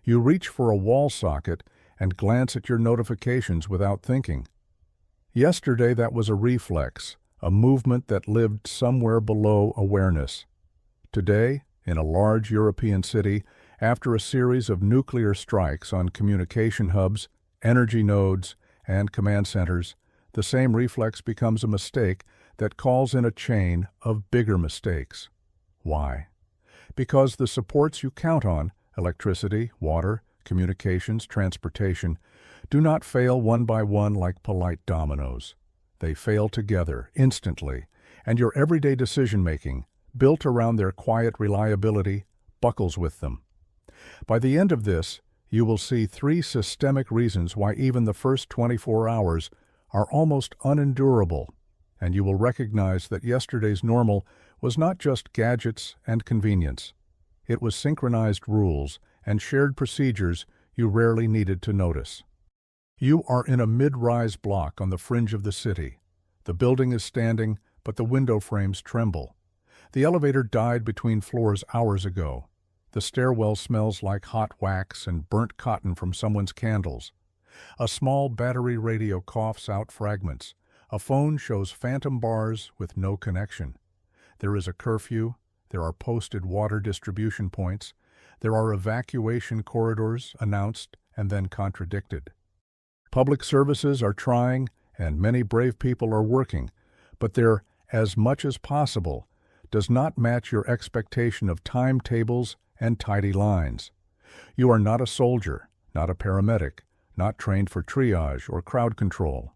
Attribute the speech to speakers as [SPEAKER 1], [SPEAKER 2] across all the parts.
[SPEAKER 1] You reach for a wall socket and glance at your notifications without thinking. Yesterday that was a reflex, a movement that lived somewhere below awareness. Today, in a large European city, after a series of nuclear strikes on communication hubs, energy nodes, and command centers, the same reflex becomes a mistake that calls in a chain of bigger mistakes. Why? Because the supports you count on, electricity, water, communications, transportation, do not fail one by one like polite dominoes. They fail together, instantly, and your everyday decision-making, built around their quiet reliability, buckles with them. By the end of this, you will see 3 systemic reasons why even the first 24 hours are almost unendurable, and you will recognize that yesterday's normal was not just gadgets and convenience. It was synchronized rules and shared procedures you rarely needed to notice. You are in a mid-rise block on the fringe of the city. The building is standing, but the window frames tremble. The elevator died between floors hours ago. The stairwell smells like hot wax and burnt cotton from someone's candles. A small battery radio coughs out fragments. A phone shows phantom bars with no connection. There is a curfew. There are posted water distribution points. There are evacuation corridors announced and then contradicted. Public services are trying, and many brave people are working, but their as much as possible does not match your expectation of timetables and tidy lines. You are not a soldier, not a paramedic, not trained for triage or crowd control.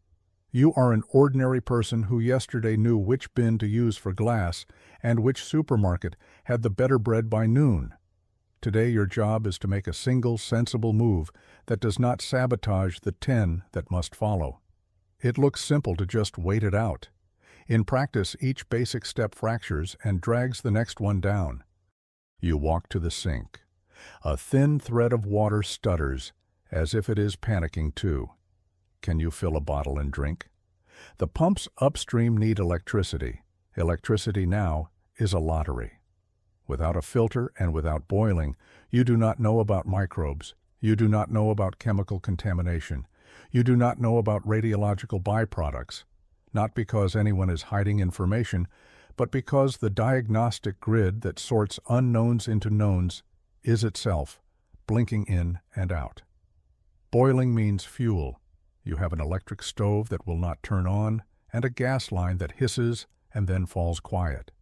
[SPEAKER 1] You are an ordinary person who yesterday knew which bin to use for glass and which supermarket had the better bread by noon. Today your job is to make a single sensible move that does not sabotage the 10 that must follow. It looks simple to just wait it out. In practice, each basic step fractures and drags the next one down. You walk to the sink. A thin thread of water stutters, as if it is panicking too. Can you fill a bottle and drink? The pumps upstream need electricity. Electricity now is a lottery. Without a filter and without boiling, you do not know about microbes. You do not know about chemical contamination. You do not know about radiological byproducts. Not because anyone is hiding information, but because the diagnostic grid that sorts unknowns into knowns is itself blinking in and out. Boiling means fuel. You have an electric stove that will not turn on and a gas line that hisses and then falls quiet.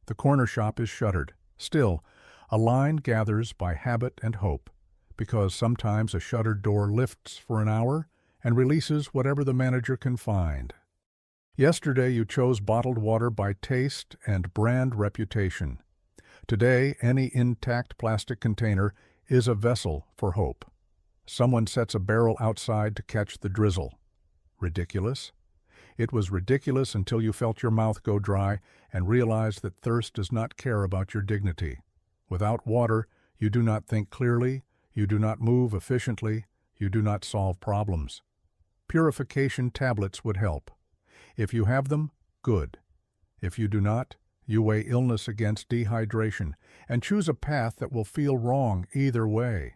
[SPEAKER 1] The corner shop is shuttered. Still, a line gathers by habit and hope, because sometimes a shuttered door lifts for an hour and releases whatever the manager can find. Yesterday you chose bottled water by taste and brand reputation. Today, any intact plastic container is a vessel for hope. Someone sets a barrel outside to catch the drizzle. Ridiculous? It was ridiculous until you felt your mouth go dry and realized that thirst does not care about your dignity. Without water, you do not think clearly, you do not move efficiently, you do not solve problems. Purification tablets would help. If you have them, good. If you do not, you weigh illness against dehydration and choose a path that will feel wrong either way.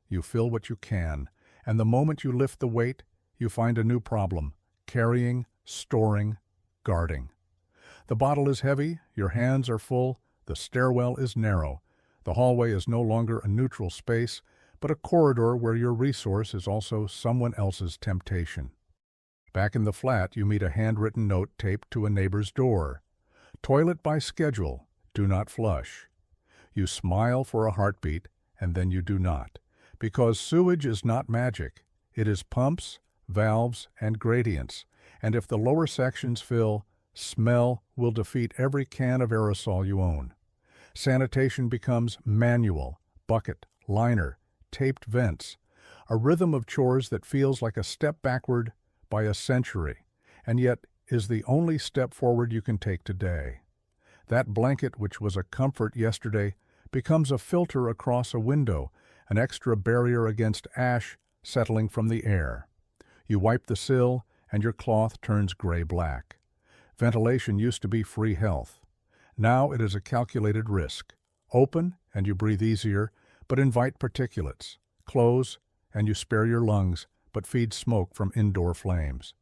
[SPEAKER 1] You fill what you can, and the moment you lift the weight, you find a new problem: carrying, storing, guarding. The bottle is heavy, your hands are full, the stairwell is narrow. The hallway is no longer a neutral space, but a corridor where your resource is also someone else's temptation. Back in the flat, you meet a handwritten note taped to a neighbor's door. Toilet by schedule, do not flush. You smile for a heartbeat, and then you do not. Because sewage is not magic. It is pumps, valves, and gradients. And if the lower sections fill, smell will defeat every can of aerosol you own. Sanitation becomes manual, bucket, liner, taped vents, a rhythm of chores that feels like a step backward by a century, and yet is the only step forward you can take today. That blanket which was a comfort yesterday becomes a filter across a window, an extra barrier against ash settling from the air. You wipe the sill, and your cloth turns gray-black. Ventilation used to be free health. Now it is a calculated risk. Open, and you breathe easier, but invite particulates. clothes, and you spare your lungs, but feed smoke from indoor flames.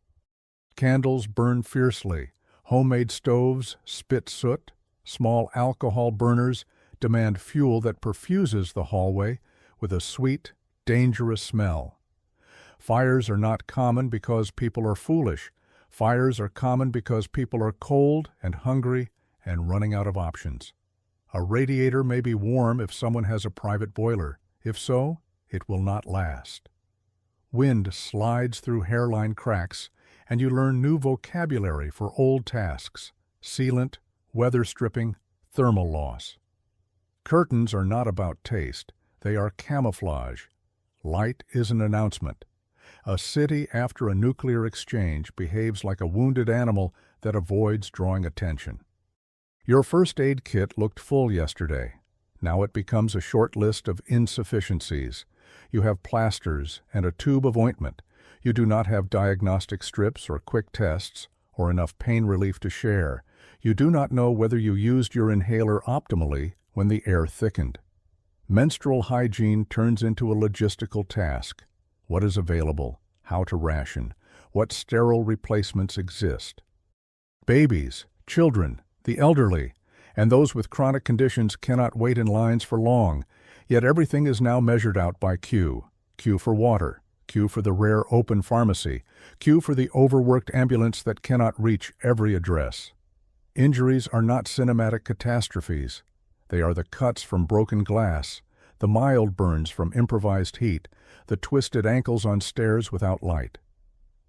[SPEAKER 1] Candles burn fiercely. Homemade stoves spit soot. Small alcohol burners demand fuel that perfuses the hallway with a sweet, dangerous smell. Fires are not common because people are foolish. Fires are common because people are cold and hungry and running out of options. A radiator may be warm if someone has a private boiler. If so, it will not last. Wind slides through hairline cracks, and you learn new vocabulary for old tasks: sealant, weather stripping, thermal loss. Curtains are not about taste. They are camouflage. Light is an announcement. A city after a nuclear exchange behaves like a wounded animal that avoids drawing attention. Your first aid kit looked full yesterday. Now it becomes a short list of insufficiencies. You have plasters and a tube of ointment. You do not have diagnostic strips or quick tests or enough pain relief to share. You do not know whether you used your inhaler optimally when the air thickened. Menstrual hygiene turns into a logistical task. What is available? How to ration? What sterile replacements exist? Babies, children, the elderly, and those with chronic conditions cannot wait in lines for long, yet everything is now measured out by Q. Q for water, Q for the rare open pharmacy, Q for the overworked ambulance that cannot reach every address. Injuries are not cinematic catastrophes. They are the cuts from broken glass, the mild burns from improvised heat, the twisted ankles on stairs without light.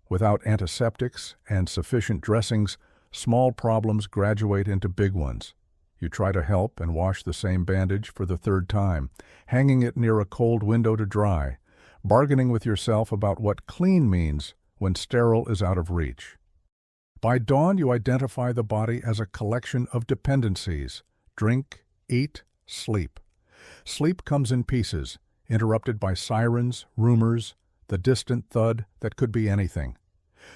[SPEAKER 1] Without antiseptics and sufficient dressings, small problems graduate into big ones. You try to help and wash the same bandage for the third time, hanging it near a cold window to dry, bargaining with yourself about what clean means when sterile is out of reach. By dawn, you identify the body as a collection of dependencies: drink, eat, sleep. Sleep comes in pieces, interrupted by sirens, rumors, the distant thud that could be anything.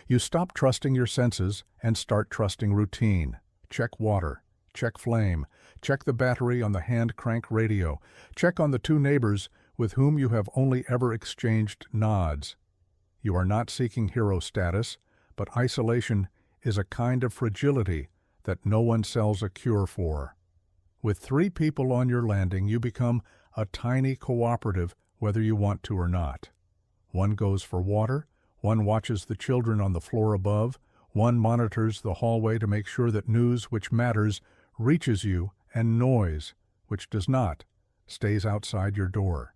[SPEAKER 1] You stop trusting your senses and start trusting routine. Check water, check flame, check the battery on the hand crank radio, check on the two neighbors with whom you have only ever exchanged nods. You are not seeking hero status, but isolation is a kind of fragility that no one sells a cure for. With 3 people on your landing, you become a tiny cooperative whether you want to or not. One goes for water, one watches the children on the floor above, one monitors the hallway to make sure that news which matters reaches you and noise which does not stays outside your door.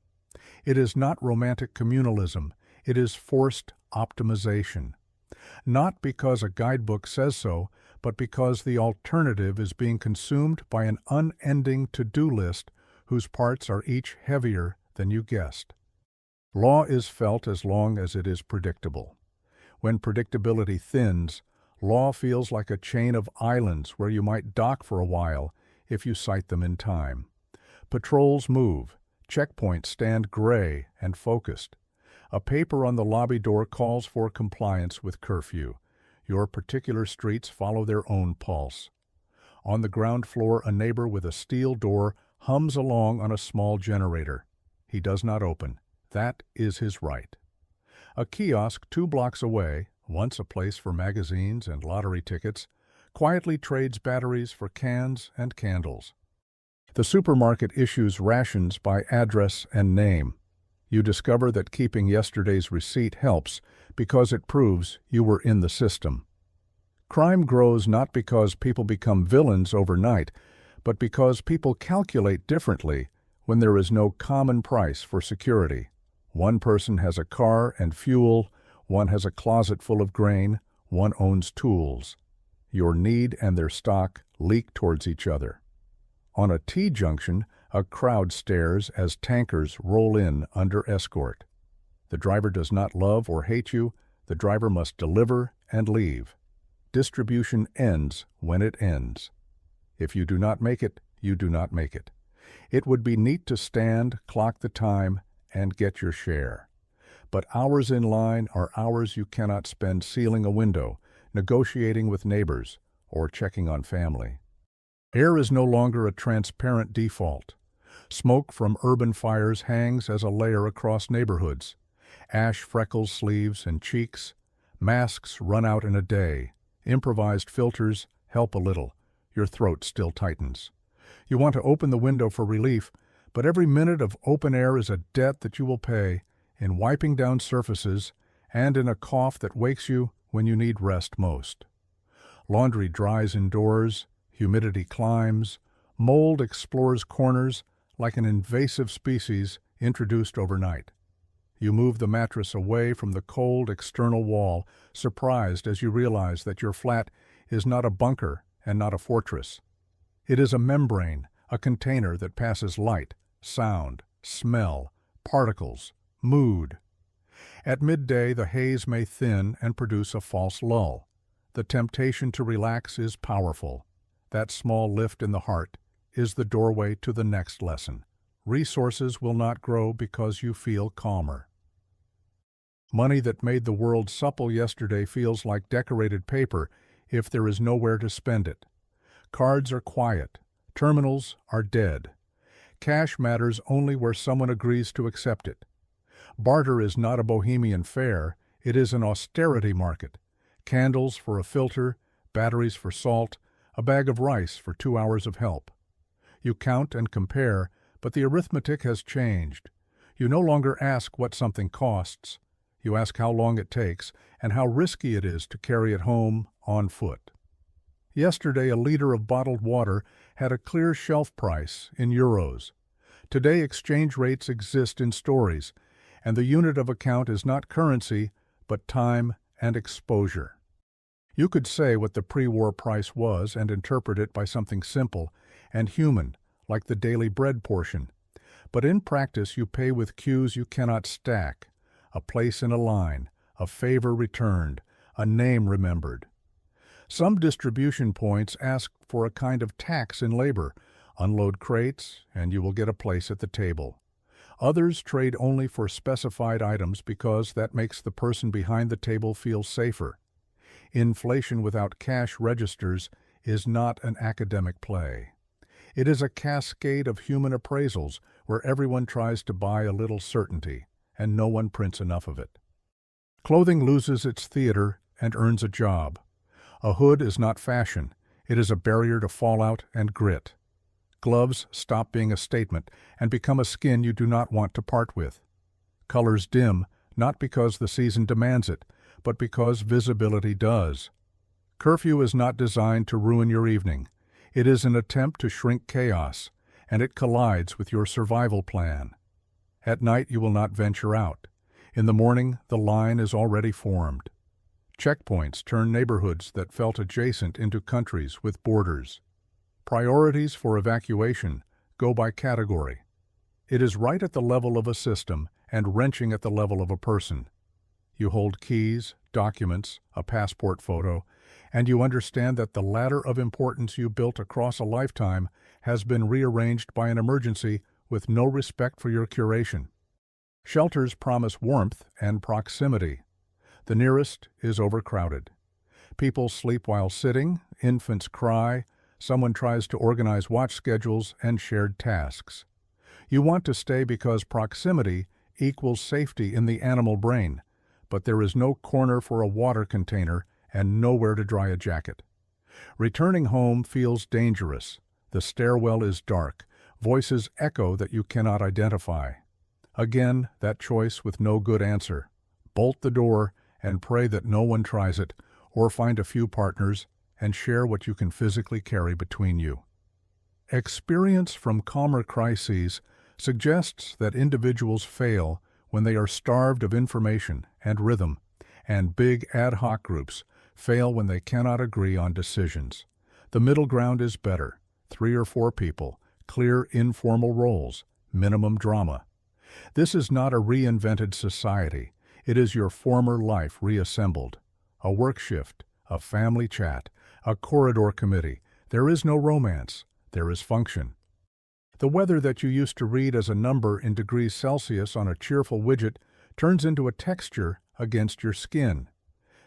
[SPEAKER 1] It is not romantic communalism, it is forced optimization. Not because a guidebook says so, but because the alternative is being consumed by an unending to-do list whose parts are each heavier than you guessed. Law is felt as long as it is predictable. When predictability thins, law feels like a chain of islands where you might dock for a while if you sight them in time. Patrols move, checkpoints stand gray and focused. A paper on the lobby door calls for compliance with curfew. Your particular streets follow their own pulse. On the ground floor, a neighbor with a steel door hums along on a small generator. He does not open. That is his right. A kiosk 2 blocks away, once a place for magazines and lottery tickets, quietly trades batteries for cans and candles. The supermarket issues rations by address and name. You discover that keeping yesterday's receipt helps because it proves you were in the system. Crime grows not because people become villains overnight, but because people calculate differently when there is no common price for security. One person has a car and fuel, one has a closet full of grain, one owns tools. Your need and their stock leak towards each other. On a T-junction, a crowd stares as tankers roll in under escort. The driver does not love or hate you. The driver must deliver and leave. Distribution ends when it ends. If you do not make it, you do not make it. It would be neat to stand, clock the time, and get your share. But hours in line are hours you cannot spend sealing a window, negotiating with neighbors, or checking on family. Air is no longer a transparent default. Smoke from urban fires hangs as a layer across neighborhoods. Ash freckles sleeves and cheeks. Masks run out in a day. Improvised filters help a little. Your throat still tightens. You want to open the window for relief, but every minute of open air is a debt that you will pay in wiping down surfaces and in a cough that wakes you when you need rest most. Laundry dries indoors, humidity climbs, mold explores corners like an invasive species introduced overnight. You move the mattress away from the cold external wall, surprised as you realize that your flat is not a bunker and not a fortress. It is a membrane, a container that passes light, sound, smell, particles, mood. At midday, the haze may thin and produce a false lull. The temptation to relax is powerful. That small lift in the heart is the doorway to the next lesson. Resources will not grow because you feel calmer. Money that made the world supple yesterday feels like decorated paper if there is nowhere to spend it. Cards are quiet. Terminals are dead. Cash matters only where someone agrees to accept it. Barter is not a bohemian fair, it is an austerity market. Candles for a filter, batteries for salt, a bag of rice for 2 hours of help. You count and compare, but the arithmetic has changed. You no longer ask what something costs. You ask how long it takes and how risky it is to carry it home on foot. Yesterday, a liter of bottled water had a clear shelf price in euros. Today, exchange rates exist in stories, and the unit of account is not currency, but time and exposure. You could say what the pre-war price was and interpret it by something simple and human, like the daily bread portion. But in practice, you pay with cues you cannot stack: a place in a line, a favor returned, a name remembered. Some distribution points ask for a kind of tax in labor. Unload crates, and you will get a place at the table. Others trade only for specified items because that makes the person behind the table feel safer. Inflation without cash registers is not an academic play. It is a cascade of human appraisals where everyone tries to buy a little certainty, and no one prints enough of it. Clothing loses its theater and earns a job. A hood is not fashion. It is a barrier to fallout and grit. Gloves stop being a statement and become a skin you do not want to part with. Colors dim, not because the season demands it, but because visibility does. Curfew is not designed to ruin your evening. It is an attempt to shrink chaos, and it collides with your survival plan. At night you will not venture out. In the morning the line is already formed. Checkpoints turn neighborhoods that felt adjacent into countries with borders. Priorities for evacuation go by category. It is right at the level of a system and wrenching at the level of a person. You hold keys, documents, a passport photo, and you understand that the ladder of importance you built across a lifetime has been rearranged by an emergency with no respect for your curation. Shelters promise warmth and proximity. The nearest is overcrowded. People sleep while sitting, infants cry, someone tries to organize watch schedules and shared tasks. You want to stay because proximity equals safety in the animal brain, but there is no corner for a water container and nowhere to dry a jacket. Returning home feels dangerous. The stairwell is dark. Voices echo that you cannot identify. Again, that choice with no good answer. Bolt the door and pray that no one tries it, or find a few partners and share what you can physically carry between you. Experience from calmer crises suggests that individuals fail when they are starved of information and rhythm, and big ad hoc groups fail when they cannot agree on decisions. The middle ground is better: 3 or 4 people, clear informal roles, minimum drama. This is not a reinvented society. It is your former life reassembled. A work shift, a family chat, a corridor committee. There is no romance. There is function. The weather that you used to read as a number in degrees Celsius on a cheerful widget turns into a texture against your skin.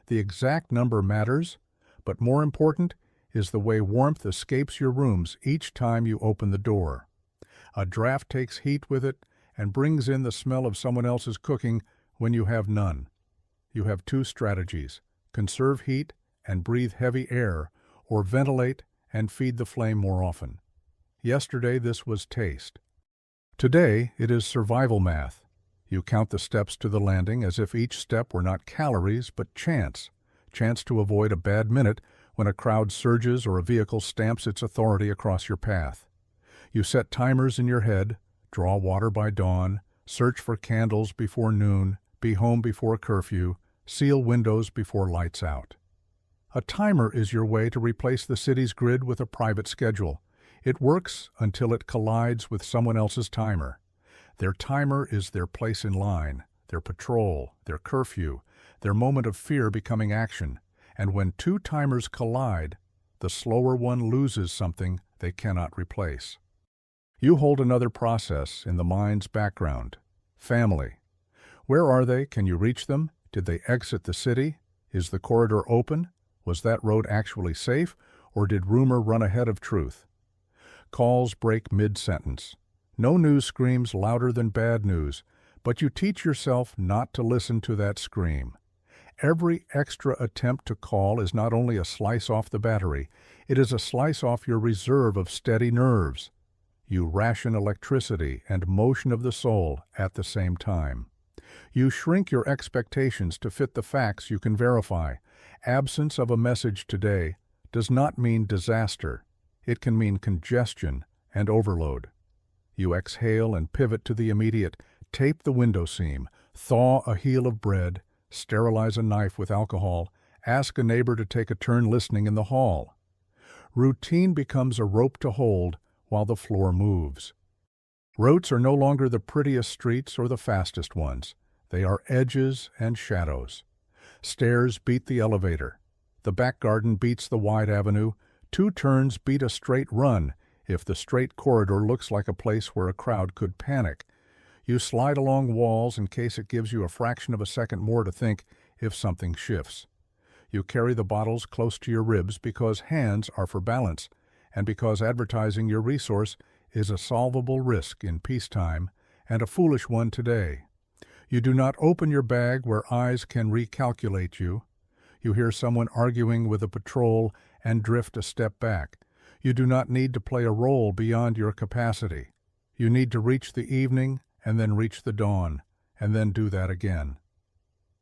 [SPEAKER 1] The exact number matters, but more important is the way warmth escapes your rooms each time you open the door. A draft takes heat with it and brings in the smell of someone else's cooking when you have none. You have two strategies: conserve heat and breathe heavy air, or ventilate and feed the flame more often. Yesterday this was taste. Today it is survival math. You count the steps to the landing as if each step were not calories but chance. Chance to avoid a bad minute when a crowd surges or a vehicle stamps its authority across your path. You set timers in your head, draw water by dawn, search for candles before noon, be home before curfew, seal windows before lights out. A timer is your way to replace the city's grid with a private schedule. It works until it collides with someone else's timer. Their timer is their place in line, their patrol, their curfew, their moment of fear becoming action. And when two timers collide, the slower one loses something they cannot replace. You hold another process in the mind's background: family. Where are they? Can you reach them? Did they exit the city? Is the corridor open? Was that road actually safe, or did rumor run ahead of truth? Calls break mid-sentence. No news screams louder than bad news, but you teach yourself not to listen to that scream. Every extra attempt to call is not only a slice off the battery, it is a slice off your reserve of steady nerves. You ration electricity and motion of the soul at the same time. You shrink your expectations to fit the facts you can verify. Absence of a message today does not mean disaster. It can mean congestion and overload. You exhale and pivot to the immediate. Tape the window seam, thaw a heel of bread, sterilize a knife with alcohol, ask a neighbor to take a turn listening in the hall. Routine becomes a rope to hold while the floor moves. Roads are no longer the prettiest streets or the fastest ones. They are edges and shadows. Stairs beat the elevator. The back garden beats the wide avenue. Two turns beat a straight run if the straight corridor looks like a place where a crowd could panic. You slide along walls in case it gives you a fraction of a second more to think if something shifts. You carry the bottles close to your ribs because hands are for balance, and because advertising your resource is a solvable risk in peacetime and a foolish one today. You do not open your bag where eyes can recalculate you. You hear someone arguing with a patrol and drift a step back. You do not need to play a role beyond your capacity. You need to reach the evening and then reach the dawn, and then do that again.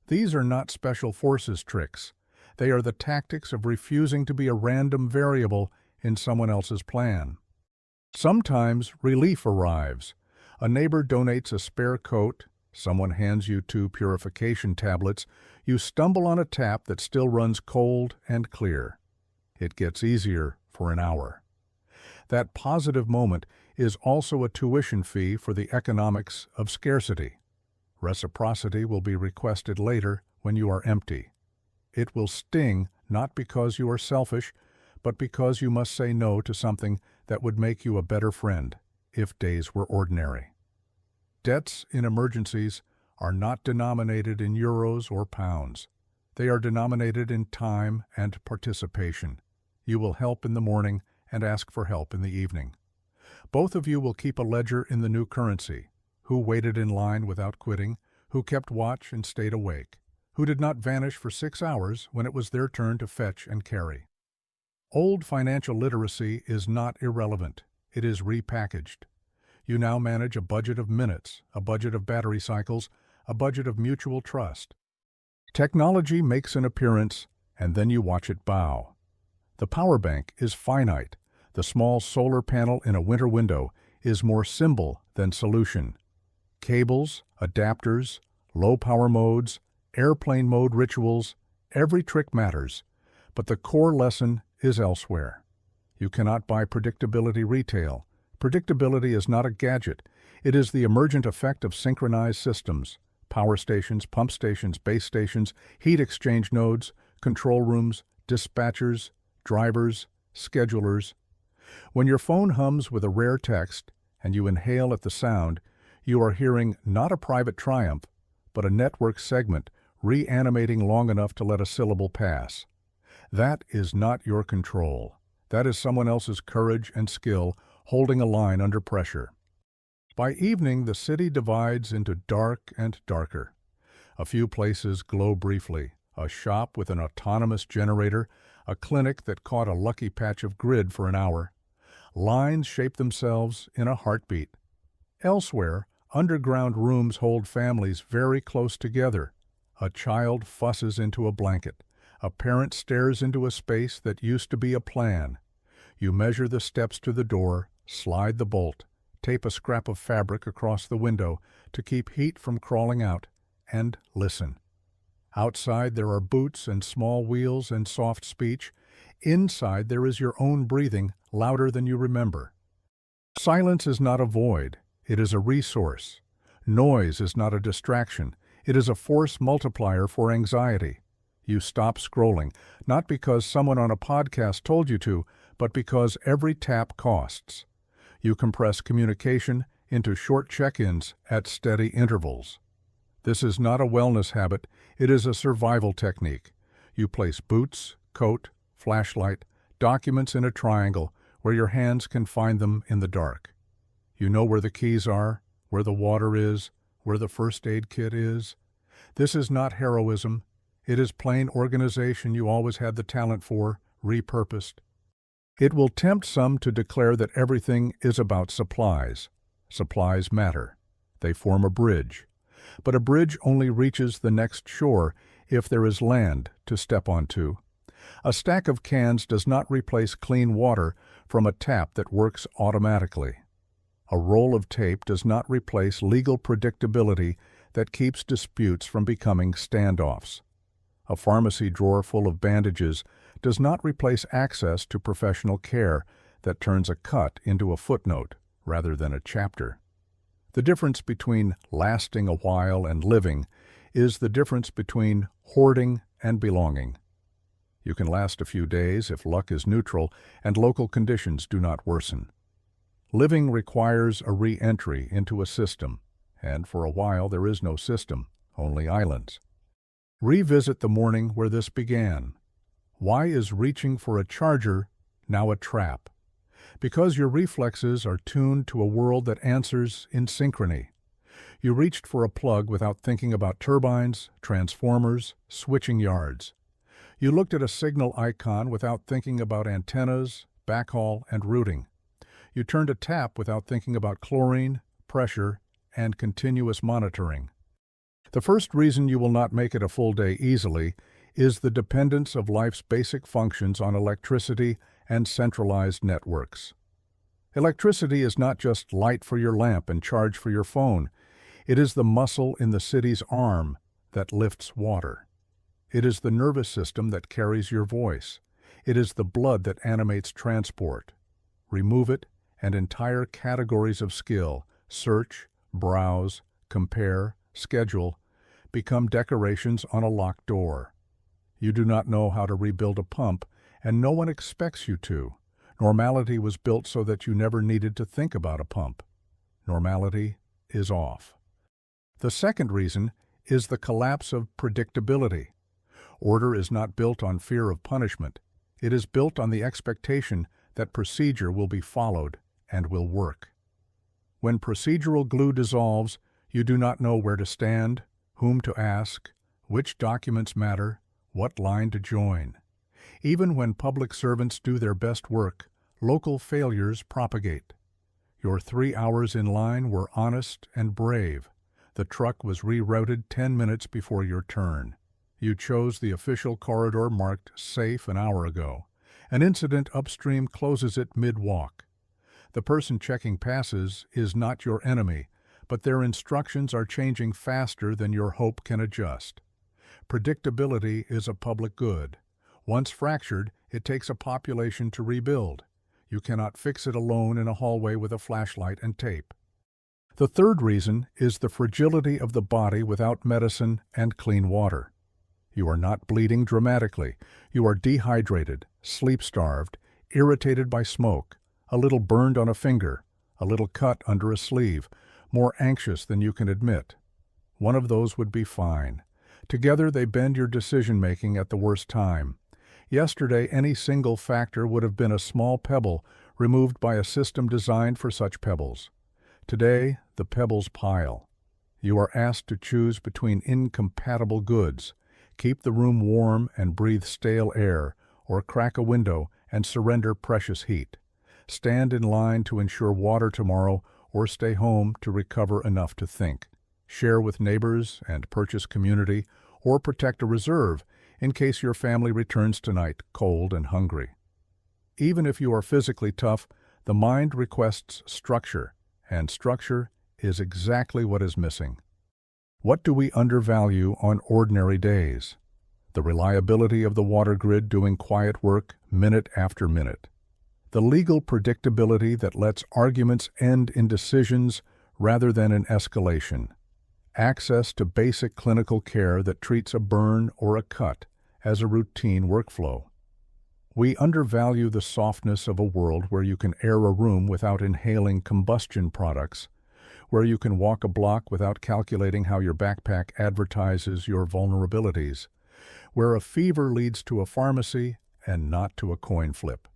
[SPEAKER 1] These are not special forces tricks. They are the tactics of refusing to be a random variable in someone else's plan. Sometimes relief arrives. A neighbor donates a spare coat. Someone hands you 2 purification tablets. You stumble on a tap that still runs cold and clear. It gets easier for an hour. That positive moment is also a tuition fee for the economics of scarcity. Reciprocity will be requested later when you are empty. It will sting not because you are selfish, but because you must say no to something that would make you a better friend if days were ordinary. Debts in emergencies are not denominated in euros or pounds. They are denominated in time and participation. You will help in the morning and ask for help in the evening. Both of you will keep a ledger in the new currency: who waited in line without quitting, who kept watch and stayed awake, who did not vanish for 6 hours when it was their turn to fetch and carry. Old financial literacy is not irrelevant. It is repackaged. You now manage a budget of minutes, a budget of battery cycles, a budget of mutual trust. Technology makes an appearance, and then you watch it bow. The power bank is finite. The small solar panel in a winter window is more symbol than solution. Cables, adapters, low power modes, airplane mode rituals, every trick matters, but the core lesson is elsewhere. You cannot buy predictability retail. Predictability is not a gadget. It is the emergent effect of synchronized systems: power stations, pump stations, base stations, heat exchange nodes, control rooms, dispatchers, drivers, schedulers. When your phone hums with a rare text and you inhale at the sound, you are hearing not a private triumph, but a network segment reanimating long enough to let a syllable pass. That is not your control. That is someone else's courage and skill holding a line under pressure. By evening, the city divides into dark and darker. A few places glow briefly, a shop with an autonomous generator, a clinic that caught a lucky patch of grid for an hour. Lines shape themselves in a heartbeat. Elsewhere, underground rooms hold families very close together. A child fusses into a blanket. A parent stares into a space that used to be a plan. You measure the steps to the door, slide the bolt, tape a scrap of fabric across the window to keep heat from crawling out, and listen. Outside there are boots and small wheels and soft speech. Inside there is your own breathing, louder than you remember. Silence is not a void, it is a resource. Noise is not a distraction, it is a force multiplier for anxiety. You stop scrolling, not because someone on a podcast told you to, but because every tap costs. You compress communication into short check-ins at steady intervals. This is not a wellness habit, it is a survival technique. You place boots, coat, flashlight, documents in a triangle where your hands can find them in the dark. You know where the keys are, where the water is, where the first aid kit is. This is not heroism. It is plain organization you always had the talent for, repurposed. It will tempt some to declare that everything is about supplies. Supplies matter. They form a bridge. But a bridge only reaches the next shore if there is land to step onto. A stack of cans does not replace clean water from a tap that works automatically. A roll of tape does not replace legal predictability that keeps disputes from becoming standoffs. A pharmacy drawer full of bandages does not replace access to professional care that turns a cut into a footnote rather than a chapter. The difference between lasting a while and living is the difference between hoarding and belonging. You can last a few days if luck is neutral and local conditions do not worsen. Living requires a re-entry into a system, and for a while there is no system, only islands. Revisit the morning where this began. Why is reaching for a charger now a trap? Because your reflexes are tuned to a world that answers in synchrony. You reached for a plug without thinking about turbines, transformers, switching yards. You looked at a signal icon without thinking about antennas, backhaul, and routing. You turned a tap without thinking about chlorine, pressure, and continuous monitoring. The first reason you will not make it a full day easily is the dependence of life's basic functions on electricity and centralized networks. Electricity is not just light for your lamp and charge for your phone. It is the muscle in the city's arm that lifts water. It is the nervous system that carries your voice. It is the blood that animates transport. Remove it, and entire categories of skill, search, browse, compare, schedule, become decorations on a locked door. You do not know how to rebuild a pump, and no one expects you to. Normality was built so that you never needed to think about a pump. Normality is off. The second reason is the collapse of predictability. Order is not built on fear of punishment. It is built on the expectation that procedure will be followed and will work. When procedural glue dissolves, you do not know where to stand, whom to ask, which documents matter, what line to join. Even when public servants do their best work, local failures propagate. Your 3 hours in line were honest and brave. The truck was rerouted 10 minutes before your turn. You chose the official corridor marked safe an hour ago. An incident upstream closes it mid-walk. The person checking passes is not your enemy, but their instructions are changing faster than your hope can adjust. Predictability is a public good. Once fractured, it takes a population to rebuild. You cannot fix it alone in a hallway with a flashlight and tape. The third reason is the fragility of the body without medicine and clean water. You are not bleeding dramatically. You are dehydrated, sleep-starved, irritated by smoke, a little burned on a finger, a little cut under a sleeve, more anxious than you can admit. One of those would be fine. Together they bend your decision-making at the worst time. Yesterday, any single factor would have been a small pebble removed by a system designed for such pebbles. Today, the pebbles pile. You are asked to choose between incompatible goods, keep the room warm and breathe stale air, or crack a window and surrender precious heat. Stand in line to ensure water tomorrow, or stay home to recover enough to think. Share with neighbors and purchase community, or protect a reserve in case your family returns tonight cold and hungry. Even if you are physically tough, the mind requests structure, and structure is exactly what is missing. What do we undervalue on ordinary days? The reliability of the water grid doing quiet work minute after minute. The legal predictability that lets arguments end in decisions rather than in escalation. Access to basic clinical care that treats a burn or a cut as a routine workflow. We undervalue the softness of a world where you can air a room without inhaling combustion products, where you can walk a block without calculating how your backpack advertises your vulnerabilities, where a fever leads to a pharmacy and not to a coin flip.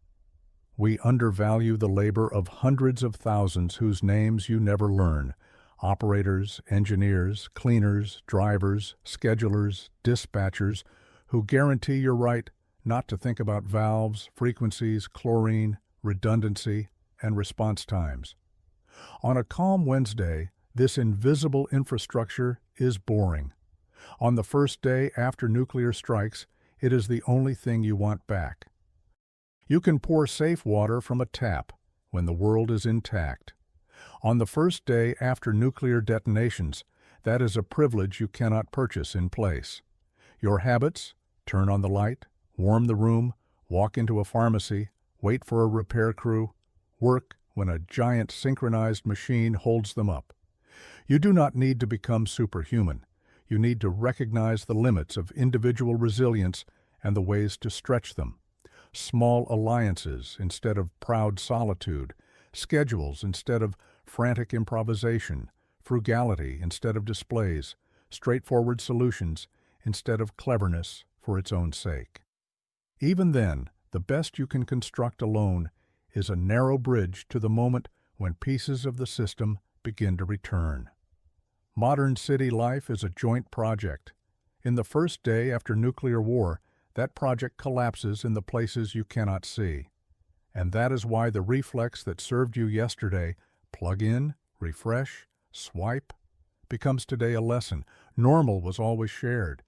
[SPEAKER 1] We undervalue the labor of hundreds of thousands whose names you never learn: operators, engineers, cleaners, drivers, schedulers, dispatchers, who guarantee your right not to think about valves, frequencies, chlorine, redundancy, and response times. On a calm Wednesday, this invisible infrastructure is boring. On the first day after nuclear strikes, it is the only thing you want back. You can pour safe water from a tap when the world is intact. On the first day after nuclear detonations, that is a privilege you cannot purchase in place. Your habits: turn on the light, warm the room, walk into a pharmacy, wait for a repair crew, work when a giant synchronized machine holds them up. You do not need to become superhuman. You need to recognize the limits of individual resilience and the ways to stretch them. Small alliances instead of proud solitude, schedules instead of frantic improvisation, frugality instead of displays, straightforward solutions instead of cleverness for its own sake. Even then, the best you can construct alone is a narrow bridge to the moment when pieces of the system begin to return. Modern city life is a joint project. In the first day after nuclear war, that project collapses in the places you cannot see. And that is why the reflex that served you yesterday, plug in, refresh, swipe, becomes today a lesson. Normal was always shared.